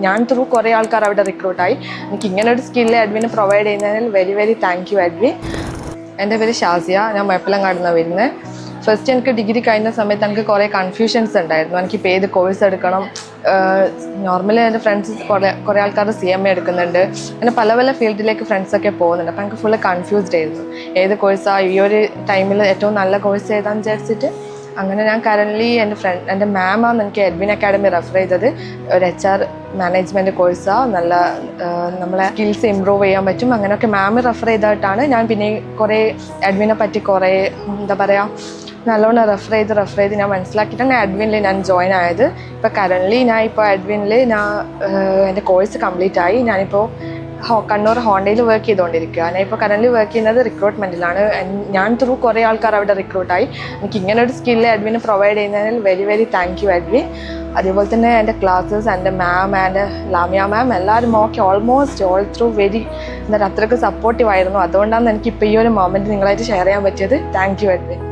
ഞാൻ ത്രൂ കുറേ ആൾക്കാർ അവിടെ റിക്രൂട്ടായി. എനിക്ക് ഇങ്ങനെ ഒരു സ്കില്ല് എഡ്വിന് പ്രൊവൈഡ് ചെയ്യുന്നതിൽ very very thank you Edwin. എൻ്റെ പേര് ഷാസിയ, ഞാൻ മലപ്പുറം വരുന്നത്. ഫസ്റ്റ് എനിക്ക് ഡിഗ്രി കഴിഞ്ഞ സമയത്ത് എനിക്ക് കുറേ കൺഫ്യൂഷൻസ് ഉണ്ടായിരുന്നു. എനിക്കിപ്പോൾ ഏത് കോഴ്സ് എടുക്കണം. നോർമലി എൻ്റെ ഫ്രണ്ട്സ് കുറേ ആൾക്കാർ CMA എടുക്കുന്നുണ്ട്, അങ്ങനെ പല പല ഫീൽഡിലേക്ക് ഫ്രണ്ട്സൊക്കെ പോകുന്നുണ്ട്. അപ്പോൾ എനിക്ക് ഫുള്ള് കൺഫ്യൂസ്ഡ് ആയിരുന്നു ഏത് കോഴ്സാണ് ഈ ഒരു ടൈമിൽ ഏറ്റവും നല്ല കോഴ്സ് ഏതാണെന്ന് വിചാരിച്ചിട്ട്. അങ്ങനെ ഞാൻ കറൻ്റ്ലി എൻ്റെ മാമാണ് എനിക്ക് എഡ്വിൻ അക്കാഡമി റെഫർ ചെയ്തത്. ഒരു HR മാനേജ്മെൻറ്റ് കോഴ്സാണ്, നല്ല നമ്മളെ സ്കിൽസ് ഇമ്പ്രൂവ് ചെയ്യാൻ പറ്റും. അങ്ങനെയൊക്കെ മാം റെഫർ ചെയ്തിട്ടാണ് ഞാൻ പിന്നെ കുറേ എഡ്വിനെ പറ്റി കുറേ എന്താ പറയുക നല്ലോണം റെഫർ ചെയ്ത് ഞാൻ മനസ്സിലാക്കിയിട്ടാണ് എഡ്വിനിൽ ഞാൻ ജോയിൻ ആയത്. ഇപ്പോൾ കറൻ്റ്ലി എഡ്വിനിൽ എൻ്റെ കോഴ്സ് കംപ്ലീറ്റ് ആയി. ഞാനിപ്പോൾ കണ്ണൂർ ഹോണ്ടയിൽ വർക്ക് ചെയ്തുകൊണ്ടിരിക്കുക. ഞാനിപ്പോൾ കറൻ്റ്ലി വർക്ക് ചെയ്യുന്നത് റിക്രൂട്ട്മെൻറ്റിലാണ്. ഞാൻ ത്രൂ കുറേ ആൾക്കാർ അവിടെ റിക്രൂട്ടായി. എനിക്ക് ഇങ്ങനെ ഒരു സ്കില്ല് എഡ്വിന് പ്രൊവൈഡ് ചെയ്യുന്നതിൽ very very thank you Edwin. അതേപോലെ തന്നെ എൻ്റെ ക്ലാസ്സസ്, എൻ്റെ മാം, എൻ്റെ ലാമിയ മാം എല്ലാവരും ഓൾമോസ്റ്റ് ഓൾ ത്രൂ വെരി അത്രയ്ക്ക് സപ്പോർട്ടീവ് ആയിരുന്നു. അതുകൊണ്ടാണ് എനിക്കിപ്പോൾ ഈ ഒരു മൊമെൻറ്റ് നിങ്ങളായിട്ട് ഷെയർ ചെയ്യാൻ പറ്റിയത്. Thank you Edwin.